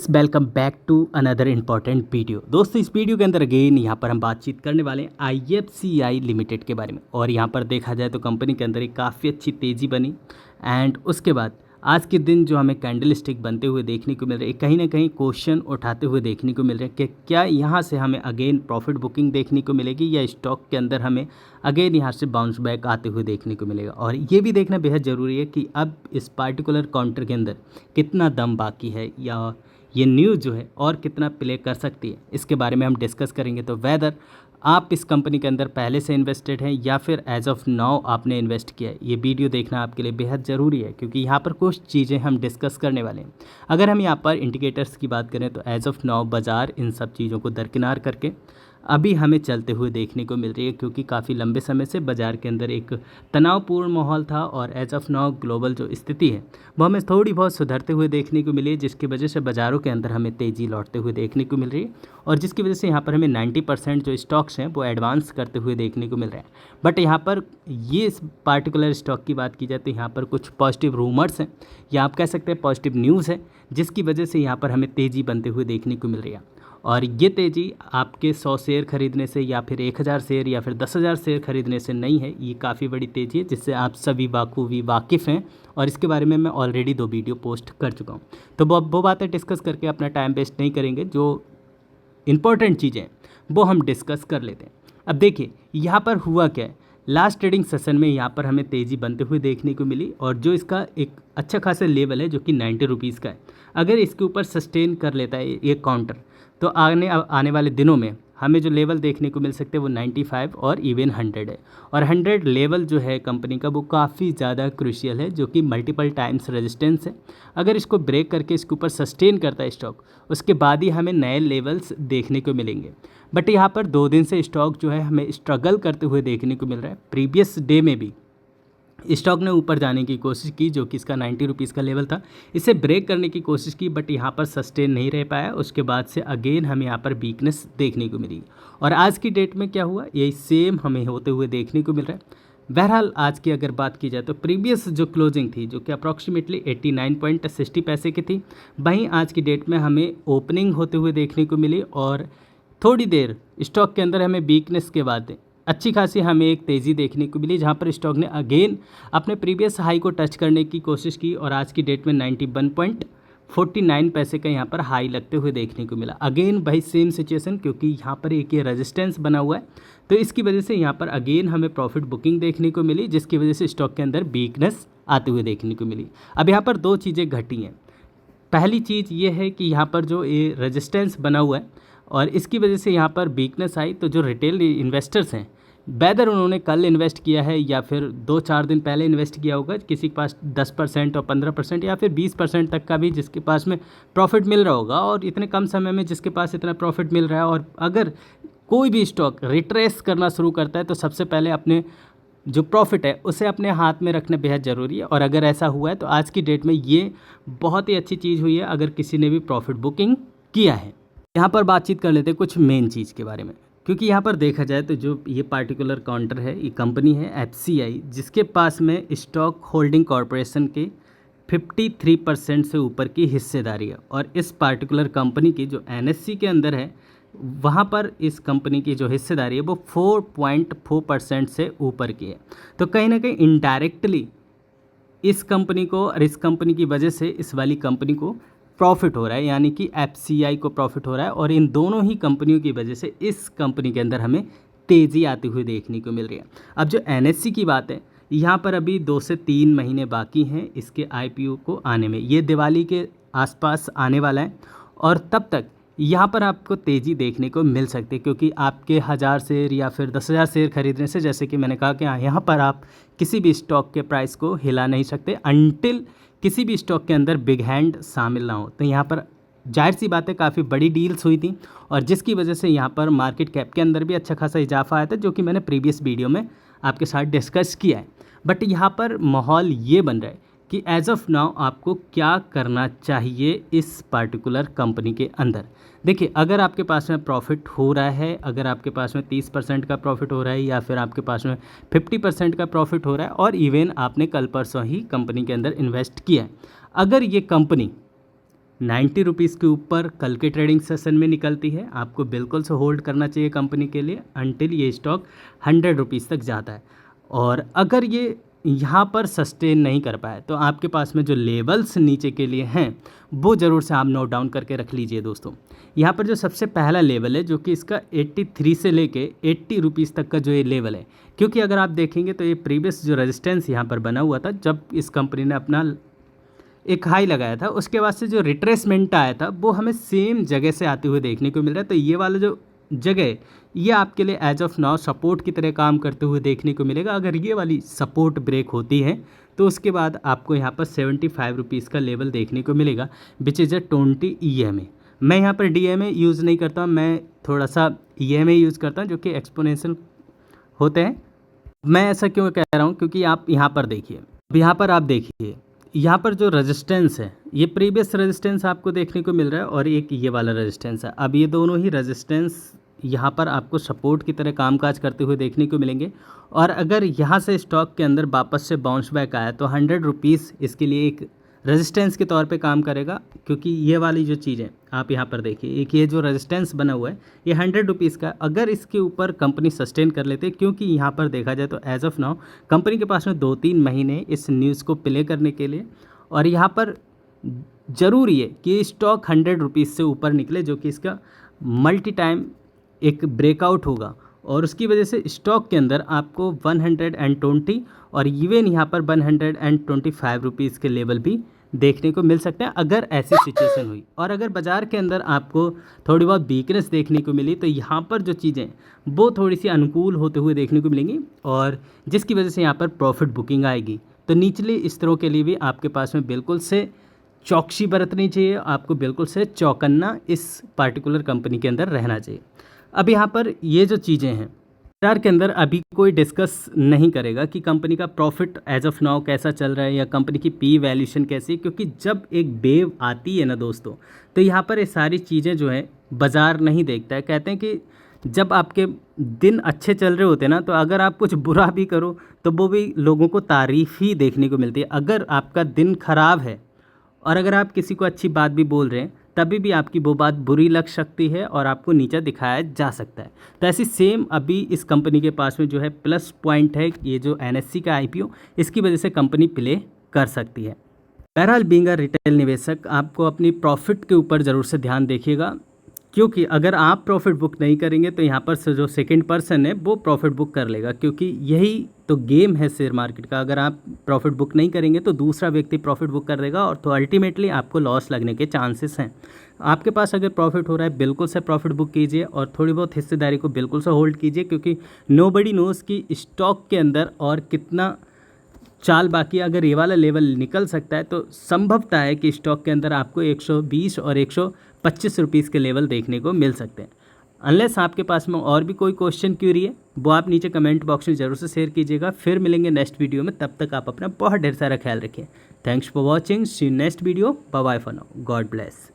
Welcome back to another important video. दोस्तों, इस video के अंदर अगेन यहाँ पर हम बातचीत करने वाले हैं IFCI लिमिटेड के बारे में। और यहाँ पर देखा जाए तो कंपनी के अंदर एक काफ़ी अच्छी तेज़ी बनी एंड उसके बाद आज के दिन जो हमें कैंडल स्टिक बनते हुए देखने को मिल रहे हैं, कहीं ना कहीं क्वेश्चन उठाते हुए देखने को मिल रहे हैं कि क्या यहाँ से हमें अगेन प्रॉफिट बुकिंग देखने को मिलेगी या स्टॉक के अंदर हमें अगेन यहाँ से बाउंस बैक आते हुए देखने को मिलेगा। और ये भी देखना बेहद ज़रूरी है कि अब इस पार्टिकुलर काउंटर के अंदर कितना दम बाकी है या ये न्यूज़ जो है और कितना प्ले कर सकती है, इसके बारे में हम डिस्कस करेंगे। तो वेदर आप इस कंपनी के अंदर पहले से इन्वेस्टेड हैं या फिर एज ऑफ नाउ आपने इन्वेस्ट किया है, ये वीडियो देखना आपके लिए बेहद ज़रूरी है क्योंकि यहाँ पर कुछ चीज़ें हम डिस्कस करने वाले हैं। अगर हम यहाँ पर इंडिकेटर्स की बात करें तो एज ऑफ नाउ बाज़ार इन सब चीज़ों को दरकिनार करके अभी हमें चलते हुए देखने को मिल रही है क्योंकि काफ़ी लंबे समय से बाज़ार के अंदर एक तनावपूर्ण माहौल था और एज ऑफ नाउ ग्लोबल जो स्थिति है वो हमें थोड़ी बहुत सुधरते हुए देखने को मिली है, जिसकी वजह से बाज़ारों के अंदर हमें तेज़ी लौटते हुए देखने को मिल रही है और जिसकी वजह से यहाँ पर हमें 90% जो स्टॉक्स हैं वो एडवांस करते हुए देखने को मिल रहे हैं। बट यहाँ पर ये इस पार्टिकुलर स्टॉक की बात की जाए तो यहाँ पर कुछ पॉजिटिव रूमर्स हैं या आप कह सकते हैं पॉजिटिव न्यूज़ है, जिसकी वजह से यहाँ पर हमें तेज़ी बनते हुए देखने को मिल रही है। और ये तेज़ी आपके 100 शेयर खरीदने से या फिर 1000 शेयर या फिर 10,000 शेयर खरीदने से नहीं है, ये काफ़ी बड़ी तेज़ी है जिससे आप सभी बाखूबी वाकिफ़ हैं और इसके बारे में मैं ऑलरेडी 2 वीडियो पोस्ट कर चुका हूँ। तो वो बातें डिस्कस करके अपना टाइम वेस्ट नहीं करेंगे, जो इम्पोर्टेंट चीज़ें वो हम डिस्कस कर लेते हैं। अब देखिए यहाँ पर हुआ क्या है, लास्ट ट्रेडिंग सेशन में यहाँ पर हमें तेज़ी बनते हुए देखने को मिली और जो इसका एक अच्छा खासा लेवल है जो कि 90 रुपीज़ का है, अगर इसके ऊपर सस्टेन कर लेता है ये काउंटर तो आने वाले दिनों में हमें जो लेवल देखने को मिल सकते हैं वो 95 और इवन 100 है। और 100 लेवल जो है कंपनी का वो काफ़ी ज़्यादा क्रूशियल है, जो कि मल्टीपल टाइम्स रेजिस्टेंस है। अगर इसको ब्रेक करके इसके ऊपर सस्टेन करता है स्टॉक, उसके बाद ही हमें नए लेवल्स देखने को मिलेंगे। बट यहाँ पर 2 दिन से स्टॉक जो है हमें स्ट्रगल करते हुए देखने को मिल रहा है। प्रीवियस डे में भी स्टॉक ने ऊपर जाने की कोशिश की जो कि इसका 90 रुपीज़ का लेवल था, इसे ब्रेक करने की कोशिश की बट यहाँ पर सस्टेन नहीं रह पाया। उसके बाद से अगेन हमें यहाँ पर वीकनेस देखने को मिली और आज की डेट में क्या हुआ यही सेम हमें होते हुए देखने को मिल रहा है। बहरहाल आज की अगर बात की जाए तो प्रीवियस जो क्लोजिंग थी जो कि अप्रॉक्सीमेटली 89.60 पैसे की थी, वहीं आज की डेट में हमें ओपनिंग होते हुए देखने को मिली और थोड़ी देर स्टॉक के अंदर हमें वीकनेस के बाद अच्छी खासी हमें एक तेज़ी देखने को मिली, जहां पर स्टॉक ने अगेन अपने प्रीवियस हाई को टच करने की कोशिश की और आज की डेट में 91.49 पैसे का यहां पर हाई लगते हुए देखने को मिला। अगेन भाई सेम सिचुएशन, क्योंकि यहां पर एक ये रेजिस्टेंस बना हुआ है तो इसकी वजह से यहां पर अगेन हमें प्रॉफिट बुकिंग देखने को मिली, जिसकी वजह से स्टॉक के अंदर वीकनेस आते हुए देखने को मिली। अब यहाँ पर 2 चीज़ें घटी हैं। पहली चीज़ ये है कि यहाँ पर जो ये रेजिस्टेंस बना हुआ है और इसकी वजह से यहाँ पर वीकनेस आई, तो जो रिटेल इन्वेस्टर्स हैं वेदर उन्होंने कल इन्वेस्ट किया है या फिर 2-4 दिन पहले इन्वेस्ट किया होगा, किसी के पास 10% और 15% या फिर 20% तक का भी जिसके पास में प्रॉफिट मिल रहा होगा, और इतने कम समय में जिसके पास इतना प्रॉफिट मिल रहा है। और अगर कोई भी स्टॉक रिट्रेस करना शुरू करता है तो सबसे पहले अपने जो प्रॉफिट है उसे अपने हाथ में रखना बेहद ज़रूरी है। और अगर ऐसा हुआ है तो आज की डेट में ये बहुत ही अच्छी चीज़ हुई है अगर किसी ने भी प्रॉफिट बुकिंग किया है। यहाँ पर बातचीत कर लेते हैं कुछ मेन चीज़ के बारे में, क्योंकि यहाँ पर देखा जाए तो जो ये पार्टिकुलर काउंटर है, ये कंपनी है FCI, जिसके पास में स्टॉक होल्डिंग कॉरपोरेशन के 53% से ऊपर की हिस्सेदारी है। और इस पार्टिकुलर कंपनी की जो NSE के अंदर है वहाँ पर इस कंपनी की जो हिस्सेदारी है वो 4.4% से ऊपर की है। तो कहीं ना कहीं इनडायरेक्टली इस कंपनी को और इस कंपनी की वजह से इस वाली कंपनी को प्रॉफिट हो रहा है, यानी कि FCI को प्रॉफिट हो रहा है। और इन दोनों ही कंपनियों की वजह से इस कंपनी के अंदर हमें तेज़ी आती हुई देखने को मिल रही है। अब जो NSE की बात है, यहाँ पर अभी 2 से 3 महीने बाकी हैं इसके IPO को आने में। ये दिवाली के आसपास आने वाला है और तब तक यहाँ पर आपको तेज़ी देखने को मिल सकती है, क्योंकि आपके 1000 शेयर या फिर 10,000 शेयर खरीदने से, जैसे कि मैंने कहा कि यहाँ पर आप किसी भी स्टॉक के प्राइस को हिला नहीं सकते अनटिल किसी भी स्टॉक के अंदर बिग हैंड शामिल ना हो। तो यहाँ पर जाहिर सी बात है काफ़ी बड़ी डील्स हुई थी और जिसकी वजह से यहाँ पर मार्केट कैप के अंदर भी अच्छा खासा इजाफा आया था, जो कि मैंने प्रीवियस वीडियो में आपके साथ डिस्कस किया है। बट यहाँ पर माहौल ये बन रहा है कि एज ऑफ नाउ आपको क्या करना चाहिए इस पार्टिकुलर कंपनी के अंदर। देखिए, अगर आपके पास में प्रॉफिट हो रहा है, अगर आपके पास में 30% का प्रॉफिट हो रहा है या फिर आपके पास में 50% का प्रॉफिट हो रहा है और इवन आपने कल परसों ही कंपनी के अंदर इन्वेस्ट किया है, अगर ये कंपनी 90 रुपीज़ के ऊपर कल के ट्रेडिंग सेशन में निकलती है। आपको बिल्कुल से होल्ड करना चाहिए कंपनी के लिए अंटिल ये स्टॉक 100 रुपीज़ तक जाता है। और अगर ये यहाँ पर सस्टेन नहीं कर पाए तो आपके पास में जो लेवल्स नीचे के लिए हैं वो ज़रूर से आप नोट डाउन करके रख लीजिए दोस्तों। यहाँ पर जो सबसे पहला लेवल है जो कि इसका 83 से लेके 80 रुपीज़ तक का जो ये लेवल है, क्योंकि अगर आप देखेंगे तो ये प्रीवियस जो रेजिस्टेंस यहाँ पर बना हुआ था जब इस कंपनी ने अपना एक हाई लगाया था, उसके बाद से जो रिट्रेसमेंट आया था वो हमें सेम जगह से आते हुए देखने को मिल रहा है। तो ये वाला जो जगह है ये आपके लिए एज ऑफ नाउ सपोर्ट की तरह काम करते हुए देखने को मिलेगा। अगर ये वाली सपोर्ट ब्रेक होती है तो उसके बाद आपको यहाँ पर 75 रुपीज़ का लेवल देखने को मिलेगा विच इज़ अ 20 EMA। मैं यहाँ पर DMA यूज़ नहीं करता, मैं थोड़ा सा EMA यूज़ करता हूँ जो कि एक्सपोनेंशियल होते हैं। मैं ऐसा क्यों कह रहा हूँ, क्योंकि आप यहाँ पर देखिए, अब यहाँ पर आप देखिए, यहाँ पर जो रेजिस्टेंस है ये प्रीवियस रेजिस्टेंस आपको देखने को मिल रहा है और एक ये वाला रेजिस्टेंस है। अब ये दोनों ही रेजिस्टेंस यहाँ पर आपको सपोर्ट की तरह कामकाज करते हुए देखने को मिलेंगे। और अगर यहाँ से स्टॉक के अंदर वापस से बाउंस बैक आया तो 100 रुपीज़ इसके लिए एक रेजिस्टेंस के तौर पे काम करेगा, क्योंकि ये वाली जो चीज़ है आप यहाँ पर देखिए, एक ये जो रेजिस्टेंस बना हुआ है ये 100 रुपीज़ का, अगर इसके ऊपर कंपनी सस्टेन कर लेते, क्योंकि यहाँ पर देखा जाए तो एज ऑफ नाउ कंपनी के पास में 2-3 महीने इस न्यूज़ को प्ले करने के लिए, और यहाँ पर ज़रूरी है कि स्टॉक 100 रुपीज़ से ऊपर निकले जो कि इसका मल्टी टाइम एक ब्रेकआउट होगा और उसकी वजह से स्टॉक के अंदर आपको 120 और इवन यहाँ पर 125 रुपीज़ के लेवल भी देखने को मिल सकते हैं अगर ऐसी सिचुएशन हुई। और अगर बाज़ार के अंदर आपको थोड़ी बहुत वीकनेस देखने को मिली तो यहाँ पर जो चीज़ें वो थोड़ी सी अनुकूल होते हुए देखने को मिलेंगी और जिसकी वजह से यहाँ पर प्रॉफिट बुकिंग आएगी। तो निचले स्तरों के लिए भी आपके पास में बिल्कुल से चौकसी बरतनी चाहिए, आपको बिल्कुल से चौकन्ना इस पार्टिकुलर कंपनी के अंदर रहना चाहिए। अब यहाँ पर ये जो चीज़ें हैं बाजार के अंदर अभी कोई डिस्कस नहीं करेगा कि कंपनी का प्रॉफिट एज ऑफ नाउ कैसा चल रहा है या कंपनी की पी वैल्यूशन कैसी है, क्योंकि जब एक वेव आती है ना दोस्तों तो यहाँ पर ये सारी चीज़ें जो है बाज़ार नहीं देखता है। कहते हैं कि जब आपके दिन अच्छे चल रहे होते हैं ना तो अगर आप कुछ बुरा भी करो तो वो भी लोगों को तारीफ़ ही देखने को मिलती है। अगर आपका दिन ख़राब है और अगर आप किसी को अच्छी बात भी बोल रहे हैं तभी भी आपकी वो बात बुरी लग सकती है और आपको नीचा दिखाया जा सकता है। तो ऐसी सेम अभी इस कंपनी के पास में जो है प्लस पॉइंट है ये जो NSE का IPO, इसकी वजह से कंपनी प्ले कर सकती है। बहरहाल बीइंग अ रिटेल निवेशक आपको अपनी प्रॉफिट के ऊपर ज़रूर से ध्यान देखिएगा, क्योंकि अगर आप प्रॉफिट बुक नहीं करेंगे तो यहाँ पर से जो सेकंड पर्सन है वो प्रॉफिट बुक कर लेगा, क्योंकि यही तो गेम है शेयर मार्केट का। अगर आप प्रॉफिट बुक नहीं करेंगे तो दूसरा व्यक्ति प्रॉफिट बुक कर देगा और तो अल्टीमेटली आपको लॉस लगने के चांसेस हैं। आपके पास अगर प्रॉफिट हो रहा है बिल्कुल से प्रॉफिट बुक कीजिए और थोड़ी बहुत हिस्सेदारी को बिल्कुल से होल्ड कीजिए, क्योंकि नोबडी नोज़ कि स्टॉक के अंदर और कितना चाल बाकी। अगर ये वाला लेवल निकल सकता है तो संभवता है कि स्टॉक के अंदर आपको 120 और 125 रुपीज़ के लेवल देखने को मिल सकते हैं। अनलेस आपके पास में और भी कोई क्वेश्चन क्यूरी है वो आप नीचे कमेंट बॉक्स में ज़रूर से शेयर कीजिएगा। फिर मिलेंगे नेक्स्ट वीडियो में, तब तक आप अपना बहुत ढेर सारा ख्याल रखिए। Thanks for watching, see you next video, bye bye for now, God bless.